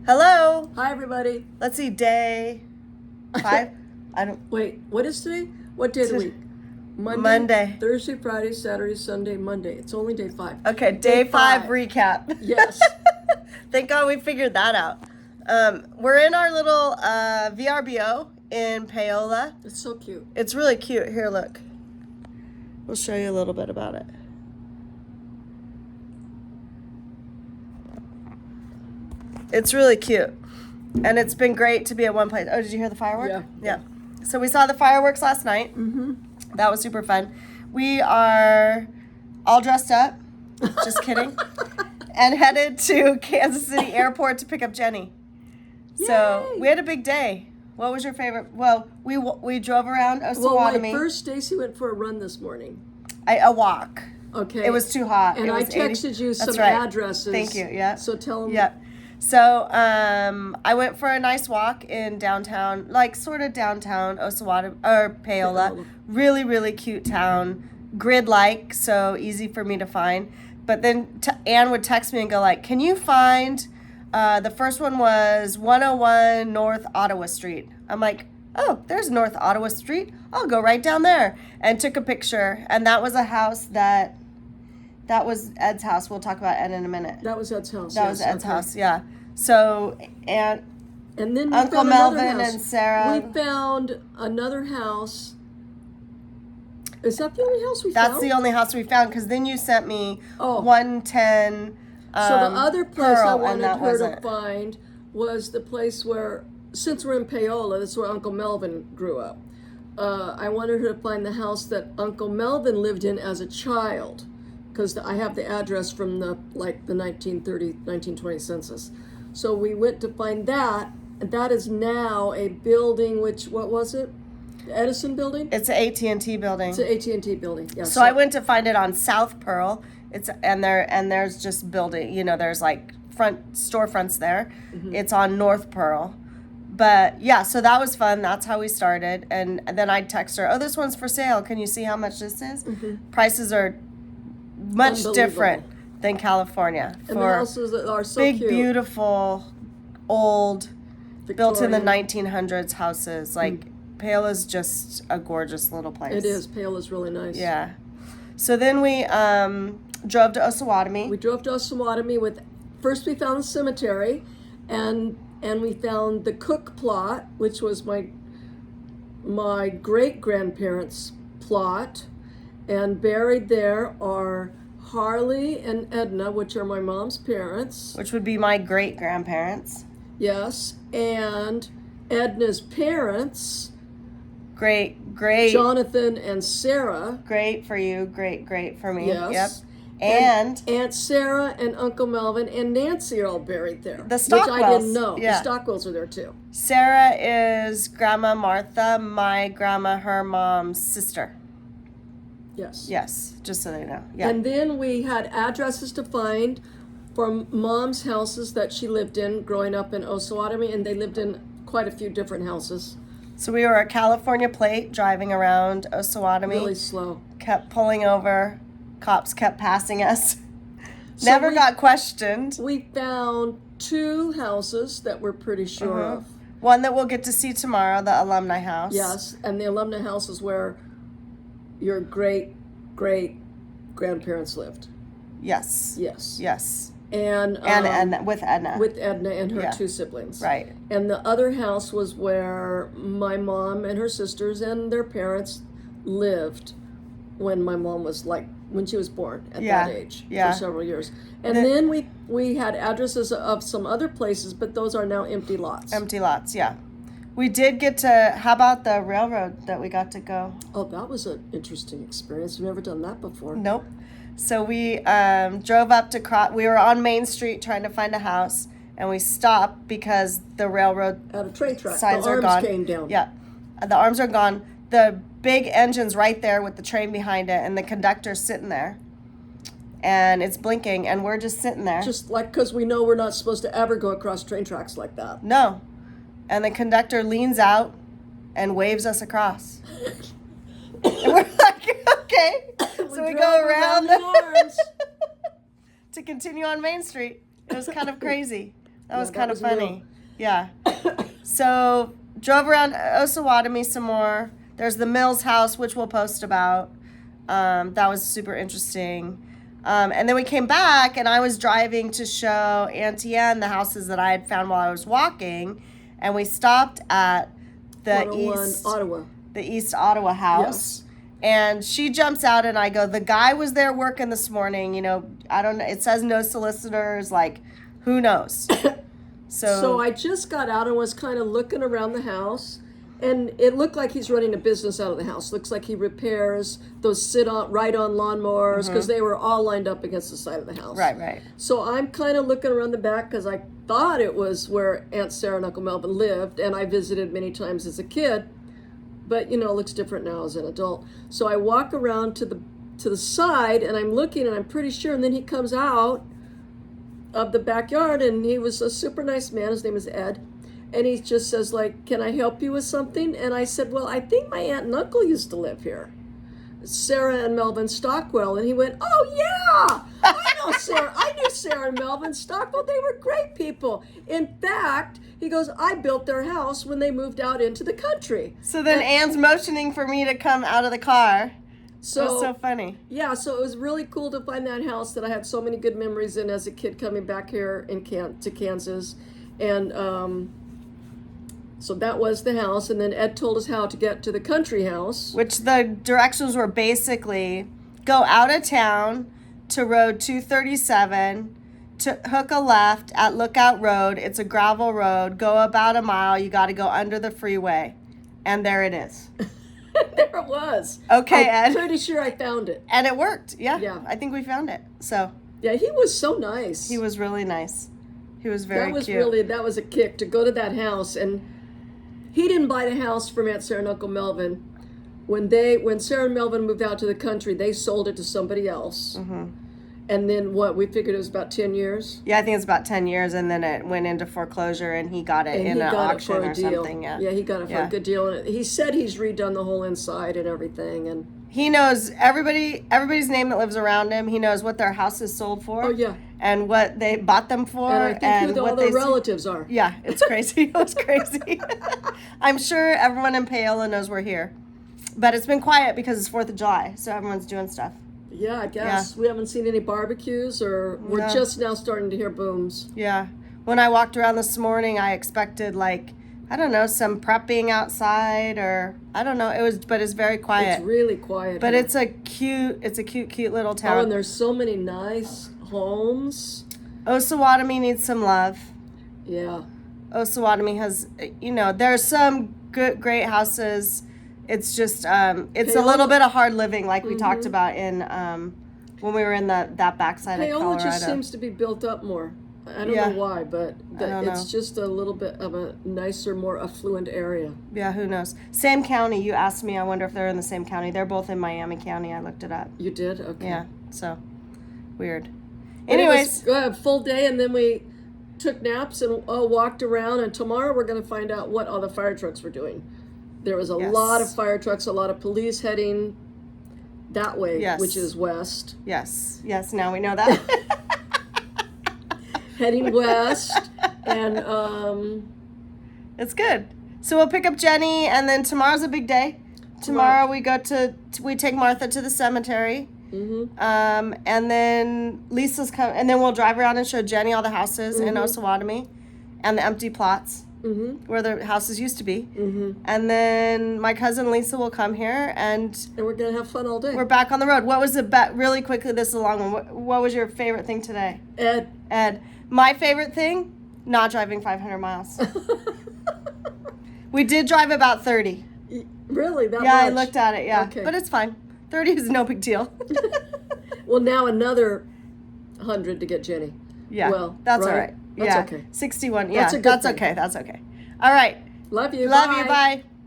Hello. Hi, everybody. Let's see, day 5. I don't. Wait, what is today? What day of the week? Monday. Thursday, Friday, Saturday, Sunday, Monday. It's only day 5. Okay, day 5 recap. Yes. Thank God we figured that out. We're in our little VRBO in Paola. It's so cute. It's really cute. Here, look. We'll show you a little bit about it. It's really cute. And it's been great to be at one place. Oh, did you hear the fireworks? Yeah. So we saw the fireworks last night. Mm-hmm. That was super fun. We are all dressed up. Just kidding. And headed to Kansas City Airport to pick up Jenny. So Yay! we had a big day. What was your favorite? Well, we drove around Osawatomie. Well, first, Stacy went for a run this morning. A walk. Okay. It was too hot. And It I was 80. texted you some That's right. addresses. Thank you. Yeah. So tell them. Yeah. So I went for a nice walk in downtown, like sort of downtown Osawatomie or Paola. Really, really cute town, grid-like, so easy for me to find. But then Anne would text me and go like, "Can you find?" The first one was 101 North Ottawa Street. I'm like, "Oh, there's North Ottawa Street. I'll go right down there." And took a picture, and that was a house that was Ed's house. We'll talk about Ed in a minute. That was Ed's house. That was Ed's house, yeah. So, and then we Uncle found another Melvin house. and Sarah. We found another house. Is that the only house we That's found? the only house we found, because then you sent me Oh. 110 So the other place I Pearl, and wanted that her to wasn't. find was the place where, since we're in Paola, this is where Uncle Melvin grew up. I wanted her to find the house that Uncle Melvin lived in as a child, because I have the address from the 1930, 1920 census. So we went to find that, and that is now a building, what was it? The Edison building? It's an AT&T building. It's an AT&T building, yeah. So I went to find it on South Pearl. There's just building, there's like storefronts there. Mm-hmm. It's on North Pearl. But yeah, so that was fun. That's how we started. And then I'd text her, "Oh, this one's for sale. Can you see how much this is?" Mm-hmm. Prices are much different than California. And the houses are so big, cute. beautiful, old, built in the Victorian. 1900s houses. Like, Paola's just a gorgeous little place. It is. Paola's really nice. Yeah. So then we drove to Osawatomie. We drove to Osawatomie first we found the cemetery, and we found the Cook plot, which was my great grandparents' plot, and buried there are Harley and Edna, which are my mom's parents. Which would be my great grandparents. Yes, and Edna's parents, Great. Jonathan and Sarah. Great for you. Great for me. Yes. Yep. And Aunt Sarah and Uncle Melvin and Nancy are all buried there. The Stockwells. Which I didn't know. Yeah. The Stockwells are there too. Sarah is Grandma Martha, my grandma, her mom's sister. Yes. Yes, just so they know. Yeah. And then we had addresses to find from Mom's houses that she lived in growing up in Osawatomie, and they lived in quite a few different houses. So we were a California plate driving around Osawatomie. Really slow. Kept pulling over. Cops kept passing us. Never got questioned. We found 2 houses that we're pretty sure of. One that we'll get to see tomorrow, the alumni house. Yes, and the alumni house is where your great-great-grandparents lived. Yes. Yes. Yes. And with Edna. With Edna and her Yeah. 2 siblings. Right. And the other house was where my mom and her sisters and their parents lived when my mom was when she was born at that age for several years. And then we had addresses of some other places, but those are now empty lots. Empty lots, yeah. We did get to, how about the railroad that we got to go? Oh, that was an interesting experience. We've never done that before. Nope. So we drove up to, we were on Main Street trying to find a house, and we stopped because the railroad At a train track, signs the are arms gone. came down. Yeah. The arms are gone. The big engine's right there with the train behind it, and the conductor's sitting there. And it's blinking, and we're just sitting there. Just because we know we're not supposed to ever go across train tracks like that. No. And the conductor leans out and waves us across. And we're like, okay. So we go around the arms. to continue on Main Street. It was kind of crazy. That was Yeah, kind of funny. new. Yeah. So drove around Osawatomie some more. There's the Mills house, which we'll post about. That was super interesting. And then we came back, and I was driving to show Auntie Anne the houses that I had found while I was walking, and we stopped at the 101 Ottawa. the East Ottawa house. Yes. And she jumps out, and I go, the guy was there working this morning. You know, I don't know. It says no solicitors. Like, who knows? So I just got out and was kind of looking around the house, and it looked like he's running a business out of the house. Looks like he repairs those ride-on lawnmowers, because they were all lined up against the side of the house. Right. So I'm kind of looking around the back because I thought it was where Aunt Sarah and Uncle Melvin lived, and I visited many times as a kid. But, you know, it looks different now as an adult. So I walk around to the side, and I'm looking, and I'm pretty sure, and then he comes out of the backyard, and he was a super nice man. His name is Ed. And he just says, like, can I help you with something? And I said, well, I think my aunt and uncle used to live here, Sarah and Melvin Stockwell. And he went, oh, yeah, I know Sarah. I knew Sarah and Melvin Stockwell. They were great people. In fact, he goes, I built their house when they moved out into the country. So then Anne's motioning for me to come out of the car. So, that was so funny. Yeah, so it was really cool to find that house that I had so many good memories in as a kid coming back here to Kansas. And so that was the house. And then Ed told us how to get to the country house. Which the directions were basically go out of town to Road 237, to hook a left at Lookout Road. It's a gravel road. Go about a mile. You got to go under the freeway. And there it is. There it was. Okay, I'm Ed. pretty sure I found it. And it worked. Yeah. Yeah. I think we found it. So. Yeah, he was so nice. He was really nice. He was very cute. That was a kick to go to that house. And he didn't buy the house from Aunt Sarah and Uncle Melvin. When Sarah and Melvin moved out to the country, they sold it to somebody else. Mm-hmm. And then we figured it was about 10 years? Yeah, I think it's about 10 years, and then it went into foreclosure, and he got it in an auction or something. Yeah, he got it for a good deal. And he said he's redone the whole inside and everything. And he knows everybody's name that lives around him. He knows what their house is sold for. Oh, yeah. And what they bought them for. And I think who all their relatives are. Yeah, it's crazy. It was crazy. I'm sure everyone in Paola knows we're here. But it's been quiet because it's 4th of July, so everyone's doing stuff. Yeah, I guess. Yeah. We haven't seen any barbecues, or we're just now starting to hear booms. Yeah. When I walked around this morning, I expected, like, I don't know, some prepping outside, or I don't know. But it's very quiet. It's really quiet. But it's a cute little town. Oh, and there's so many nice homes. Osawatomie needs some love. Yeah. Osawatomie has, there's some great houses. It's just, it's a little bit of hard living, like we talked about in when we were in that backside of Colorado. Paola just seems to be built up more. I don't know why, but it's just a little bit of a nicer, more affluent area. Yeah, who knows? Same county. You asked me. I wonder if they're in the same county. They're both in Miami County. I looked it up. You did? Okay. Yeah. So weird. Anyways, it was a full day, and then we took naps and walked around. And tomorrow we're going to find out what all the fire trucks were doing. There was a lot of fire trucks, a lot of police heading that way, which is west. Yes. Now we know that. Heading west, and it's good. So we'll pick up Jenny, and then tomorrow's a big day. Tomorrow we take Martha to the cemetery. Mm-hmm. And then Lisa's coming, and then we'll drive around and show Jenny all the houses in Osawatomie and the empty plots. Mm-hmm. Where the houses used to be. Mm-hmm. And then my cousin Lisa will come here, and we're going to have fun all day. We're back on the road. What was really quickly, this is a long one. What was your favorite thing today? Ed. My favorite thing? Not driving 500 miles. We did drive about 30. Really? That much? Yeah, I looked at it, yeah. Okay. But it's fine. 30 is no big deal. Well, now another 100 to get Jenny. Yeah, well, that's all right. That's okay. 61. Yeah, that's okay. That's okay. All right. Love you. Love you. Bye.